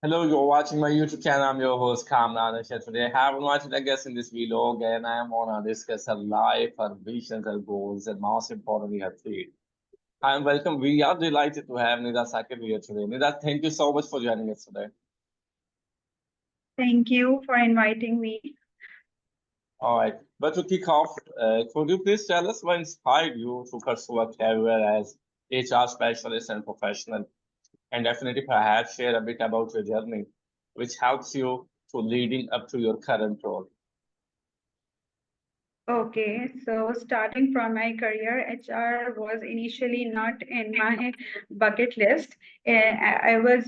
Hello, you're watching my YouTube channel. I'm your host, Kamran. And today I have invited a guest in this vlog, and I am on to discuss her life, her visions, her goals, and most importantly, her faith. Hi, and welcome. We are delighted to have Nida Sakib here today. Nida, thank you so much for joining us today. Thank you for inviting me. All right. But to kick off, could you please tell us what inspired you to pursue a career as HR specialist and professional? And definitely perhaps share a bit about your journey, which helps you to leading up to your current role. Okay, so starting from my career, HR was initially not in my bucket list. I was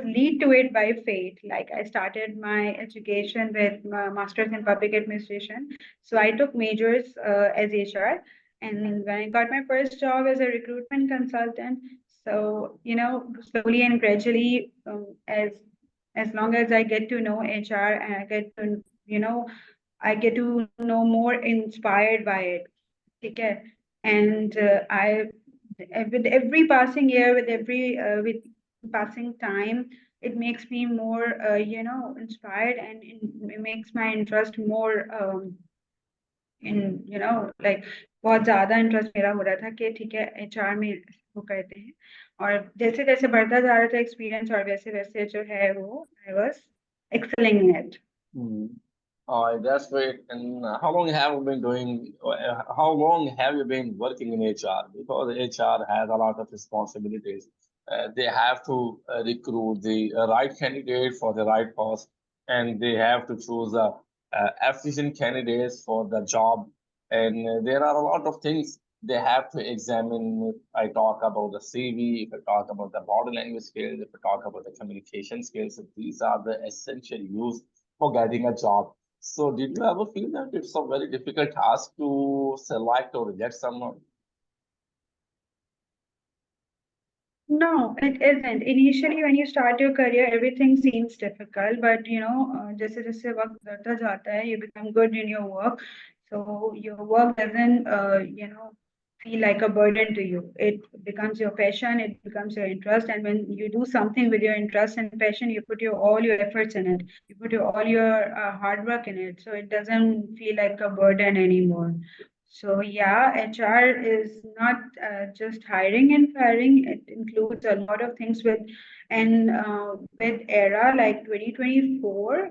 lead to it by fate. Like I started my education with my master's in public administration. So I took majors as HR, and when I got my first job as a recruitment consultant, so slowly and gradually, as long as I get to know HR and I get to get to know more inspired by it. Okay. And with every passing year, with passing time, it makes me more, inspired, and it makes my interest more like बहुत ज्यादा interest मेरा हो रहा था कि ठीक है HR में वो करते हैं और जैसे जैसे बढ़ता जा रहा था एक्सपीरियंस और वैसे वैसे जो है वो I was excelling in it Hmm. All right, that's great. And how long have you been doing, how long have you been working in HR? Because HR has a lot of responsibilities. They have to recruit the right candidate for the right post, and they have to choose efficient candidates for the job. And there are a lot of things they have to examine. If I talk about the CV, if I talk about the body language skills, if I talk about the communication skills, these are the essential use for getting a job. So, did you ever feel that it's a very difficult task to select or reject someone? No, it isn't. Initially, when you start your career, everything seems difficult, but जैसे जैसे वक्त बढ़ता जाता है, you become good in your work. So your work doesn't, feel like a burden to you. It becomes your passion, it becomes your interest, and when you do something with your interest and passion, you put all your efforts in it. You put all your hard work in it. So it doesn't feel like a burden anymore. So yeah, HR is not just hiring and firing. It includes a lot of things with era like 2024.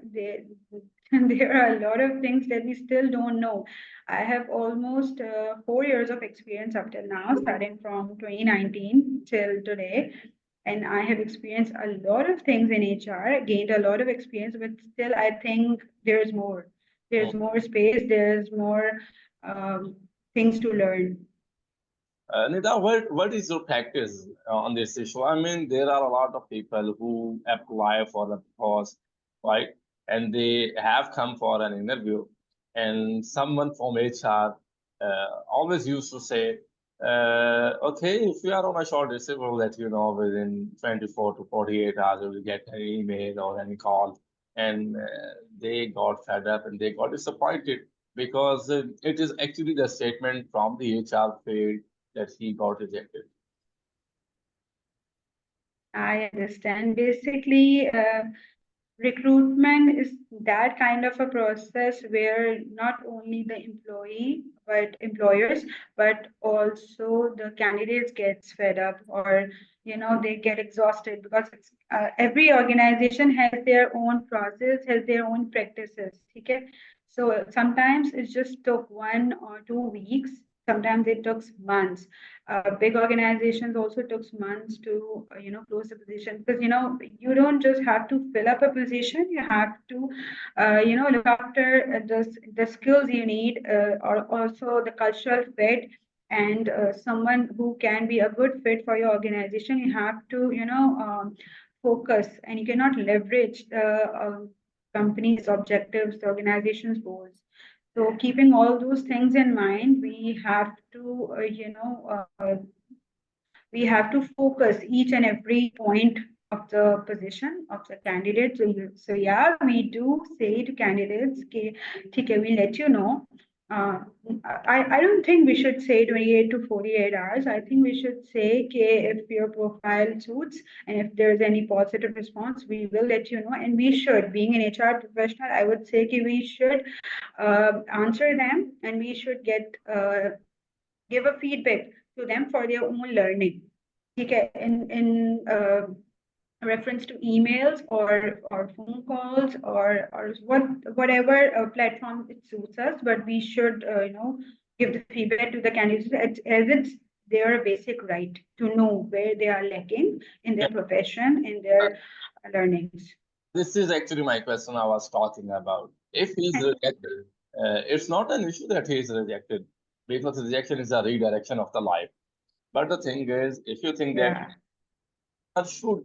There are a lot of things that we still don't know. I have almost 4 years of experience up till now, starting from 2019 till today. And I have experienced a lot of things in HR, gained a lot of experience, but still I think there's more. There's more space, there's more um, things to learn. Nida, what is your practice on this issue? I mean, there are a lot of people who apply for the post, right? And they have come for an interview, and someone from HR always used to say, okay, if you are on a short list, we'll let you know within 24 to 48 hours, you will get an email or any call. And they got fed up and they got disappointed because it is actually the statement from the HR field that he got rejected. I understand. Basically, recruitment is that kind of a process where not only the employers, but also the candidates gets fed up, or they get exhausted, because every organization has their own process, has their own practices. Okay, so sometimes it just took 1 or 2 weeks. Sometimes it took months. Big organizations also took months to close the position, because you don't just have to fill up a position, you have to look after the skills you need, or also the cultural fit, and someone who can be a good fit for your organization. You have to focus, and you cannot leverage the company's objectives, the organization's goals. So keeping all those things in mind, we have to focus each and every point of the position of the candidate. So yeah, we do say to candidates, okay, we let you know. I don't think we should say 28 to 48 hours. I think we should say if your profile suits and if there's any positive response, we will let you know. And we should, being an HR professional, I would say we should answer them and we should give a feedback to them for their own learning. Okay, in reference to emails or phone calls or whatever platform it suits us, but we should give the feedback to the candidates as it's their basic right to know where they are lacking in their profession, in their learnings. This is actually my question I was talking about. If he's rejected, it's not an issue that he is rejected because rejection is a redirection of the life. But the thing is, if you think that Yeah, I should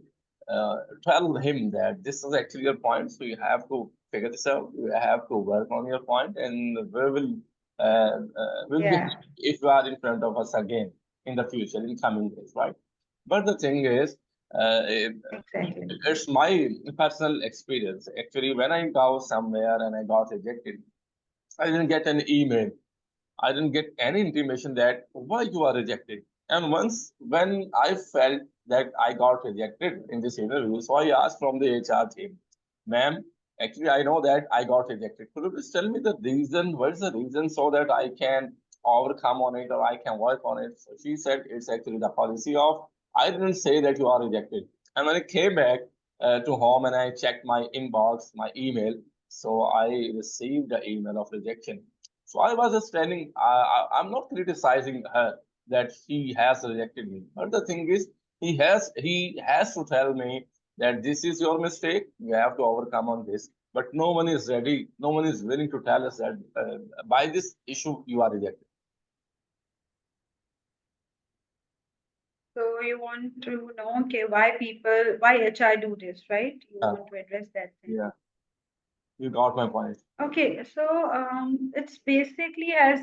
tell him that this is actually your point, so you have to figure this out. You have to work on your point, and will be yeah, happy if you are in front of us again in the future, in coming days, right? But the thing is, exactly. it's my personal experience. Actually, when I go somewhere and I got rejected, I didn't get an email. I didn't get any intimation that why you are rejected. And once when I felt that I got rejected in this interview, so I asked from the HR team, ma'am, actually I know that I got rejected. Could you please tell me the reason? What is the reason so that I can overcome on it or I can work on it? So she said it's actually the policy of I didn't say that you are rejected. And when I came back to home and I checked my inbox, my email, so I received the email of rejection. So I was just telling, I'm not criticizing her that she has rejected me. But the thing is, he has to tell me that this is your mistake. You have to overcome on this. But no one is ready. No one is willing to tell us that by this issue you are rejected. So you want to know, okay, why HR do this, right? You Uh, want to address that thing. yeah, you got my point. Okay, so it's basically as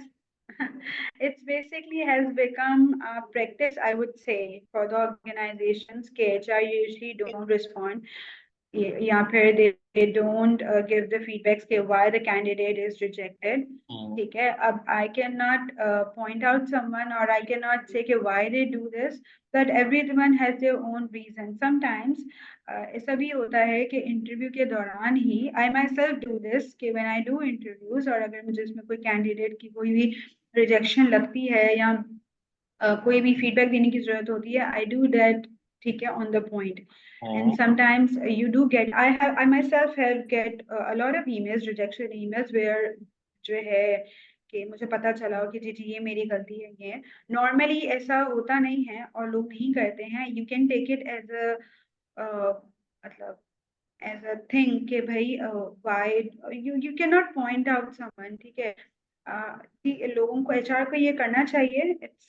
it's basically has become a practice, I would say, for the organizations. HR usually don't respond या फिर they don't give the feedbacks कि why the candidate is rejected. Mm. ठीक है, अब I cannot point out someone or I cannot say कि why they do this, but everyone has their own reason. Sometimes ऐसा भी होता है कि इंटरव्यू के दौरान ही I myself do this कि when I do interviews और अगर मुझे इसमें कोई कैंडिडेट की कोई भी रिजेक्शन लगती है या कोई भी फीडबैक देने की जरूरत होती है आई डू दैट ठीक है on the point Mm. and sometimes you do get I myself have get a lot of emails rejection emails where जो है कि मुझे पता चला हो कि जी जी ये मेरी गलती है ये नॉर्मली ऐसा होता नहीं है और लोग नहीं करते हैं you can take it as a मतलब एज अ थिंग कि भाई why you can not point out someone ठीक है कि लोगों को एचआर को ये करना चाहिए it's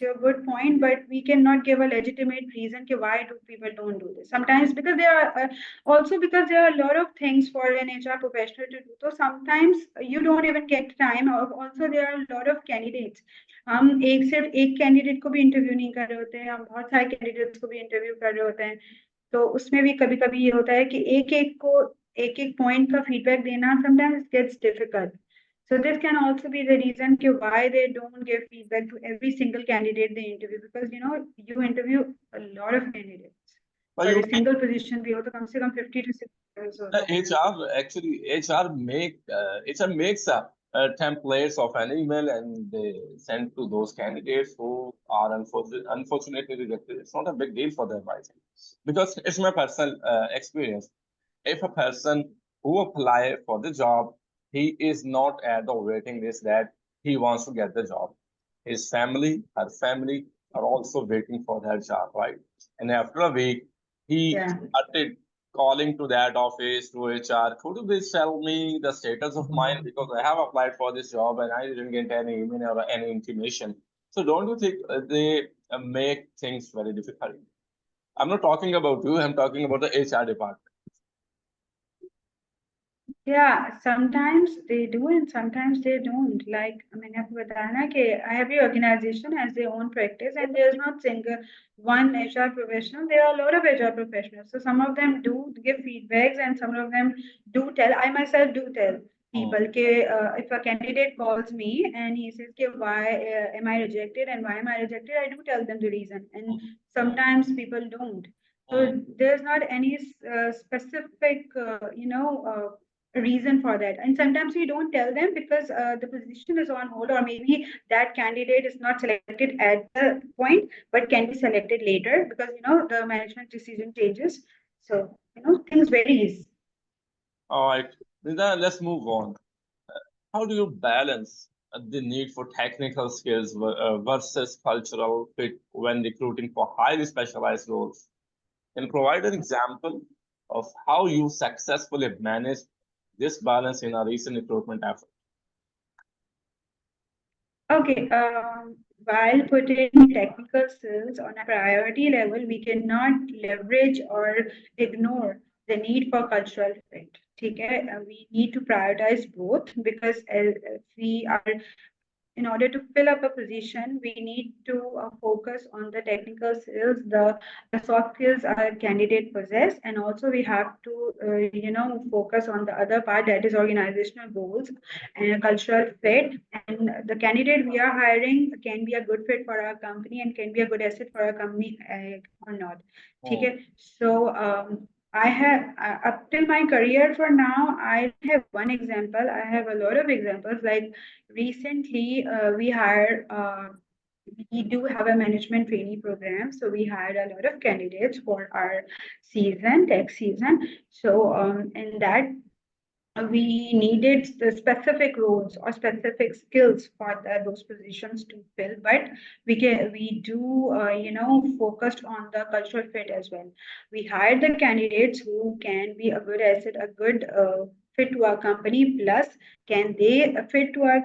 your good point but we can not give a legitimate reason कि why do people don't do this sometimes because there are also because there are a lot of things for an HR professional to do so sometimes you don't even get time or also there are a lot of candidates हम एक सिर्फ एक candidate को भी interview नहीं कर रहे होते हैं हम बहुत सारे कैंडिडेट्स को भी इंटरव्यू कर रहे होते हैं तो उसमें भी कभी कभी ये होता है कि एक एक पॉइंट का फीडबैक देना sometimes it gets difficult. So this can also be the reason why they don't give feedback to every single candidate they interview because you interview a lot of candidates But और you a single position भी हो तो कम से कम 50 to 60 years the होते हैं. HR actually HR makes templates of an email and they send to those candidates who are unfortunately rejected. It's not a big deal for them, I think, because it's my personal experience. If a person who apply for the job, he is not at the waiting list that he wants to get the job. His family, her family are also waiting for that job, right? And after a week, he Yeah. started calling to that office to HR. Could you please tell me the status of mine because I have applied for this job and I didn't get any email or any intimation. So don't you think they make things very difficult? I'm not talking about you. I'm talking about the HR department. Yeah, sometimes they do and sometimes they don't. Like, I mean, आपको बताया ना कि every organization has their own practice and there's not single one HR professional. There are a lot of HR professionals. So some of them do give feedbacks and some of them do tell. I myself do tell people. If a candidate calls me and he says, why am I rejected and why am I rejected? I do tell them the reason. And sometimes people don't. So there's not any specific, reason for that. And sometimes we don't tell them because the position is on hold, or maybe that candidate is not selected at the point, but can be selected later because, the management decision changes. So, things varies. All right, then let's move on. How do you balance the need for technical skills versus cultural fit when recruiting for highly specialized roles? And provide an example of how you successfully managed this balance in a recent recruitment effort. Okay, while putting technical skills on a priority level, we cannot leverage or ignore the need for cultural fit. Okay, we need to prioritize both because if we are in order to fill up a position, we need to focus on the technical skills, the soft skills our candidate possess, and also we have to, focus on the other part, that is organizational goals and a cultural fit. And the candidate we are hiring can be a good fit for our company and can be a good asset for our company or not. Okay, so I have up till my career for now, I have one example. I have a lot of examples. Like recently, we do have a management trainee program. So we hired a lot of candidates for our tech season. So in that we needed the specific roles or specific skills for those positions to fill, but we do focused on the cultural fit as well. We hired the candidates who can be a good asset, a good fit to our company, plus can they fit to our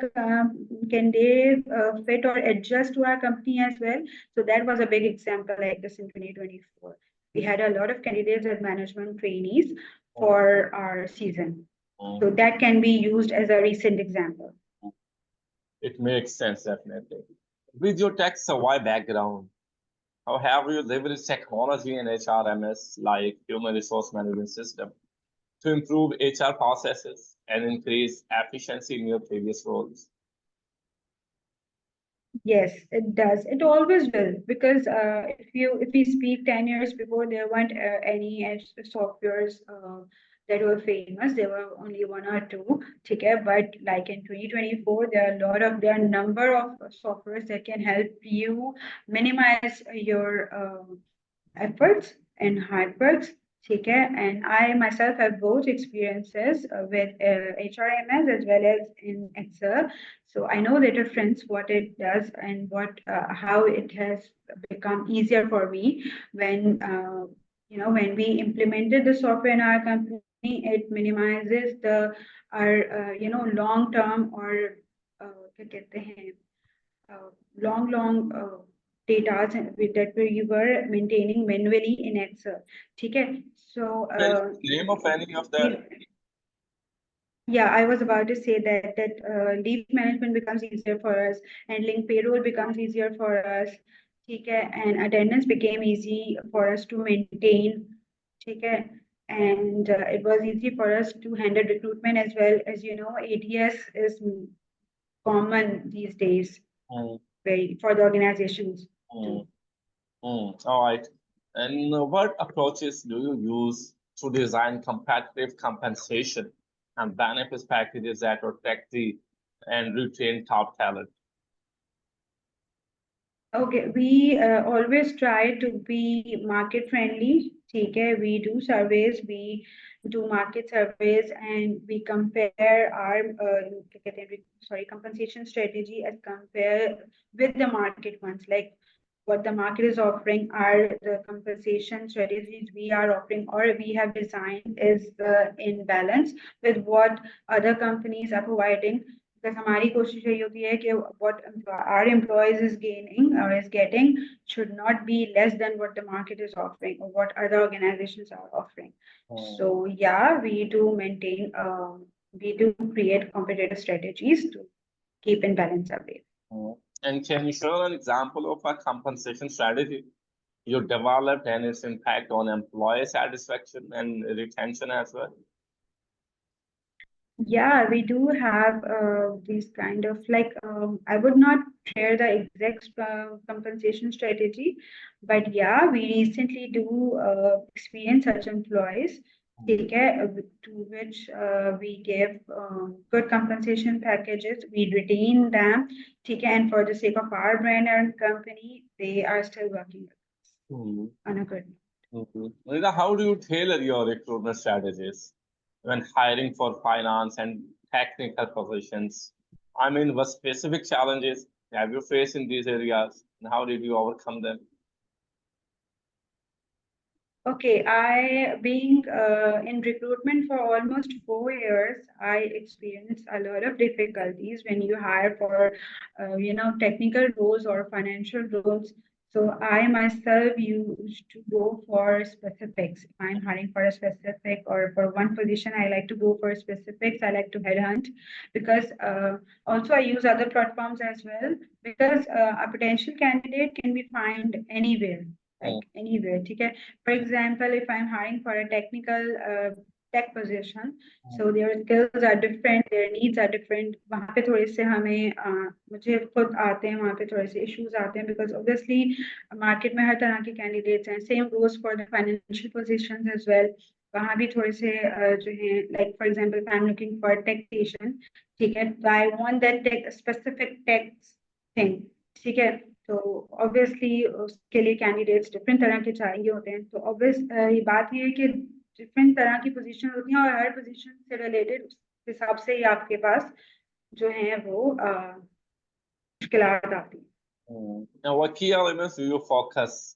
can they fit or adjust to our company as well. So that was a big example like this in 2024. We had a lot of candidates as management trainees for our season. So that can be used as a recent example. It makes sense, definitely. With your tech survey background, how have you leveraged technology and HRMS like human resource management system to improve HR processes and increase efficiency in your previous roles? Yes, it does. It always will because if we speak 10 years before, there weren't any softwares that were famous. There were only one or two. Okay, but like in 2024, there are a number of softwares that can help you minimize your efforts and hard works. Okay, and I myself have both experiences with HRMS as well as in Excel. So I know the difference, what it does, and what how it has become easier for me when when we implemented the software in our company. It minimizes the our long term or क्या कहते हैं long data that we were maintaining manually in Excel. Okay, so Can you name of any of that? yeah, I was about to say that leave management becomes easier for us, handling payroll becomes easier for us. Okay, and attendance became easy for us to maintain. Okay, and it was easy for us to handle recruitment as well. As you know, ATS is common these days, very for the organizations too. All right. And what approaches do you use to design competitive compensation and benefits packages that protect the and retain top talent? Okay, we always try to be market friendly. Okay, we do surveys, we do market surveys, and we compare our compensation strategy as compare with the market ones. Like what the market is offering are the compensation strategies we are offering or we have designed is in balance with what other companies are providing. Because हमारी कोशिश यही होती है कि what our employees is gaining or is getting should not be less than what the market is offering or what other organizations are offering. So yeah, we do maintain, we do create competitive strategies to keep in balance our way. And can you share an example of a compensation strategy you developed and its impact on employee satisfaction and retention as well? Yeah, we do have these kind of like I would not share the exact compensation strategy, but yeah, we recently do experience such employees. ठीक है, to which we give good compensation packages. We retain them, ठीक है, and for the sake of our brand and company, they are still working with us Hmm. on a good. Rita, how do you tailor your recruitment strategies when hiring for finance and technical positions? I mean, what specific challenges have you faced in these areas, and how did you overcome them? Okay, I being in recruitment for almost 4 years, I experienced a lot of difficulties when you hire for, technical roles or financial roles. So I myself used to go for specifics. If I'm hiring for a specific or for one position, I like to go for specifics. I like to headhunt because also I use other platforms as well because a potential candidate can be found anywhere, Mm, like anywhere. Okay, for example, if I'm hiring for a technical tech position, mm, so their skills are different, their needs are different. वहाँ पे थोड़े से हमें मुझे खुद आते हैं वहाँ पे थोड़े से issues आते हैं because obviously market में हर तरह के candidates हैं. Same goes for the financial positions as well. वहाँ भी थोड़े से जो हैं, like for example, if I'm looking for a technician, ठीक है, so I want that tech, specific tech thing. ठीक है, तो ऑब्वियसली उसके लिए कैंडिडेट्स डिफरेंट तरह के चाहिए होते हैं. तो ऑब्वियस ये बात ये है कि डिफरेंट तरह की पोजीशन होती हैं और हर पोजीशन से रिलेटेड उस हिसाब से ही आपके पास जो है वो मुश्किलात आती हैं. mm. Now, what key elements do you focus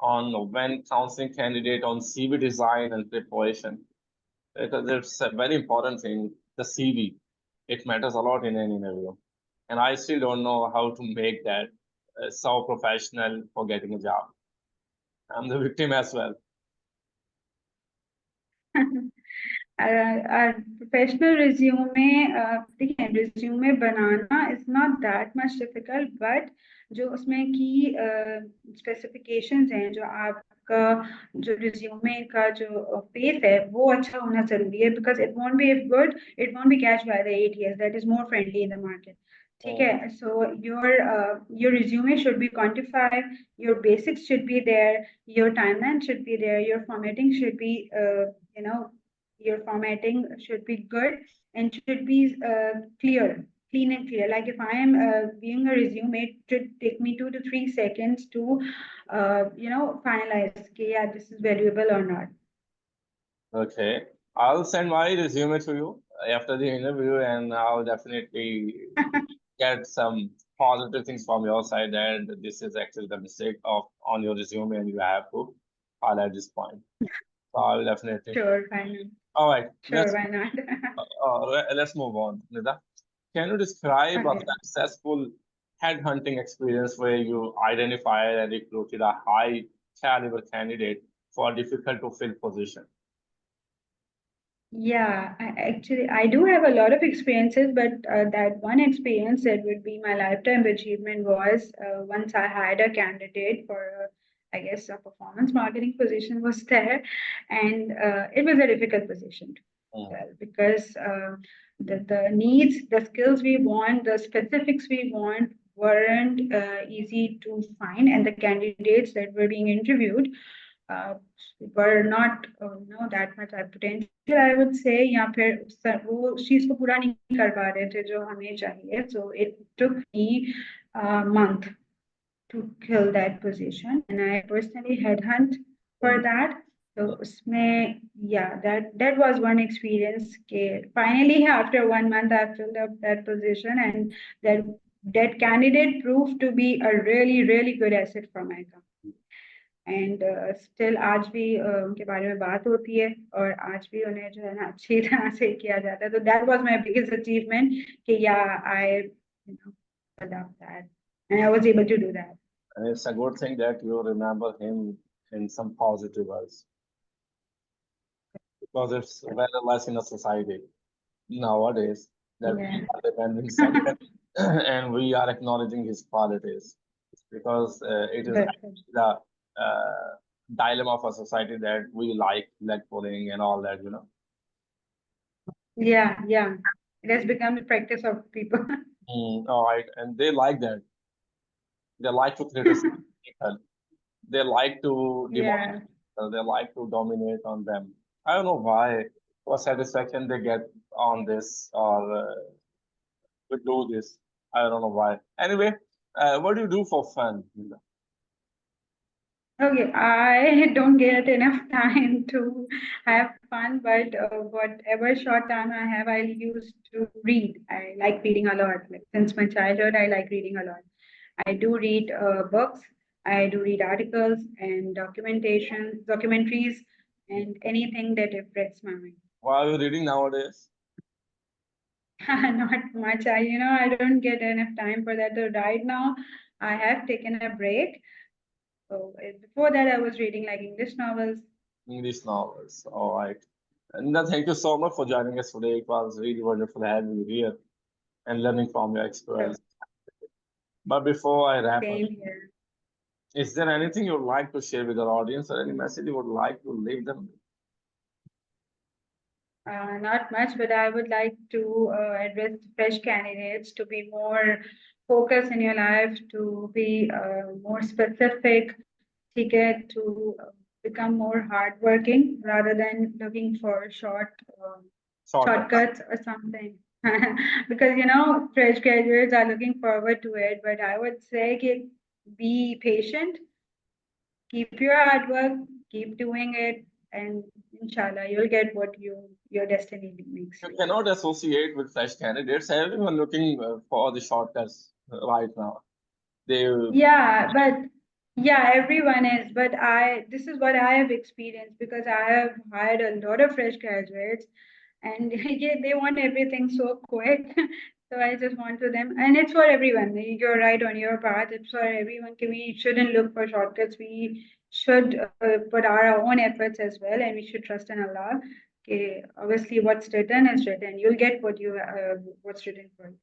on when counseling candidate on CV design and preparation? Because it's a very important thing, the CV. It matters a lot in an interview. And I still don't know how to make that so professional for getting a job. I'm the victim as well. Professional resume, देखिए resume बनाना is not that much difficult, but जो उसमें की specifications हैं, जो आपका जो resume का जो पेस है वो अच्छा होना जरूरी है because it won't be good, it won't be catch by the ATS that is more friendly in the market. ठीक है, so your resume should be quantified, your basics should be there, your timeline should be there, your formatting should be you know your formatting should be good and should be clean and clear. Like if I am viewing a resume, it should take me 2 to 3 seconds to, finalize, okay, yeah, this is valuable or not. Okay. I'll send my resume to you after the interview, and I'll definitely get some positive things from your side that this is actually the mistake of on your resume, and you have to highlight this point. So I'll definitely. Sure, why not? All right. Sure, why not? Let's move on, Nida. Can you describe a Okay. successful headhunting experience where you identified and recruited a high caliber candidate for a difficult to fill position? Yeah, I do have a lot of experiences, but that one experience that would be my lifetime achievement was once I had a candidate for, I guess, a performance marketing position was there, and it was a difficult position to fill because the needs, the skills we want, the specifics we want weren't easy to find, and the candidates that were being interviewed uh, were not that much potential, I would say, या फिर वो उस चीज को पूरा नहीं कर पा रहे थे जो हमें चाहिए. So it took me a month to fill that position, and I personally headhunt for that. So उसमें, yeah, that was one experience. Finally, after 1 month, I filled up that position, and that candidate proved to be a really really good asset for my company. And still आज भी उनके बारे में बात होती है और आज भी उन्हें जो है ना अच्छी तरह से किया जाता है. तो that was my biggest achievement कि या I that and I was able to do that. And it's a good thing that you remember him in some positive ways because it's very less in a society nowadays that we are depending someone and we are acknowledging his qualities because it is actually the dilemma of a society that we like leg pulling and all that, you know. Yeah, yeah. It has become the practice of people. All right, and they like that. They like to criticize people. They like to demolish Yeah. people. They like to dominate on them. I don't know why. What satisfaction they get on this or to do this. I don't know why. Anyway, what do you do for fun? Okay, I don't get enough time to have fun, but whatever short time I have, I use to read. I like reading a lot. Like since my childhood, I like reading a lot. I do read books. I do read articles and documentaries, and anything that refreshes my mind. What are you reading nowadays? Not much. I don't get enough time for that. So right now, I have taken a break. So before that, I was reading like English novels. English novels. All right. And thank you so much for joining us today. It was really wonderful having you here and learning from your So experience. But before I wrap up, same here. is there anything you'd like to share with our audience or any message you would like to leave them? Not much, but I would like to address fresh candidates to be more focused in your life, to be more specific, to become more hardworking rather than looking for Shortcut. shortcuts or something. Because fresh graduates are looking forward to it, but I would say be patient, keep your hard work, keep doing it, and inshallah, you'll get what your destiny makes You you. cannot associate with fresh candidates. Everyone looking for the shortcuts right now. They Yeah, but yeah, everyone is. But this is what I have experienced because I have hired a lot of fresh graduates, and yeah, they want everything so quick. So I just want to them, and it's for everyone. You're right on your path. It's for everyone. We shouldn't look for shortcuts. We should put our own efforts as well, and we should trust in Allah. Okay, obviously, what's written is written. You'll get what's written for you.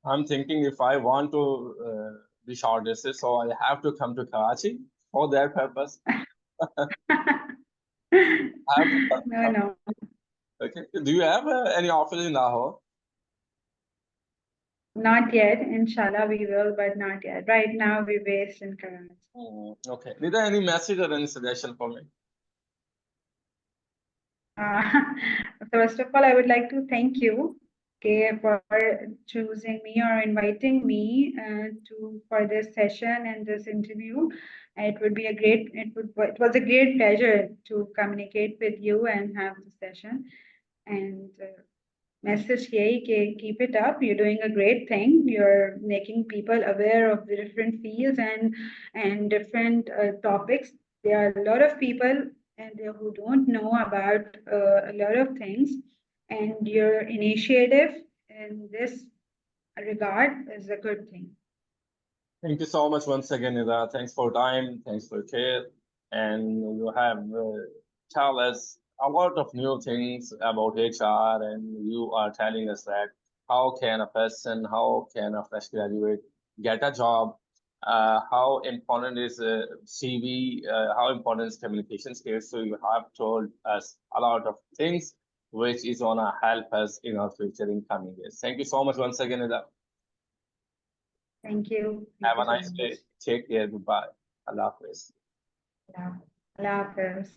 I'm thinking if I want to be shortlisted, so I have to come to Karachi for that purpose. I have to No, come. no. Okay. Do you have any office in Lahore? Not yet. Inshallah, we will, but not yet. Right now, we're based in Karachi. Okay. Is there any message or any suggestion for me? Uh, First of all, I would like to thank you, okay, for choosing me or inviting me to for this session and this interview. It was a great pleasure to communicate with you and have this session. And message here, keep it up. You're doing a great thing. You're making people aware of the different fields and different topics. There are a lot of people and there who don't know about a lot of things, and your initiative in this regard is a good thing. Thank you so much once again, Ida. Thanks for your time. Thanks for your care. And you have tell us a lot of new things about HR, and you are telling us that how can a fresh graduate get a job? How important is CV? How important is communication skills? So you have told us a lot of things, which is gonna help us in our future in coming years. Thank you so much once again, Ida. Thank you. Thank Have you a so nice much. day. Take care. Goodbye. Allah Hafiz. Allah Allah Hafiz.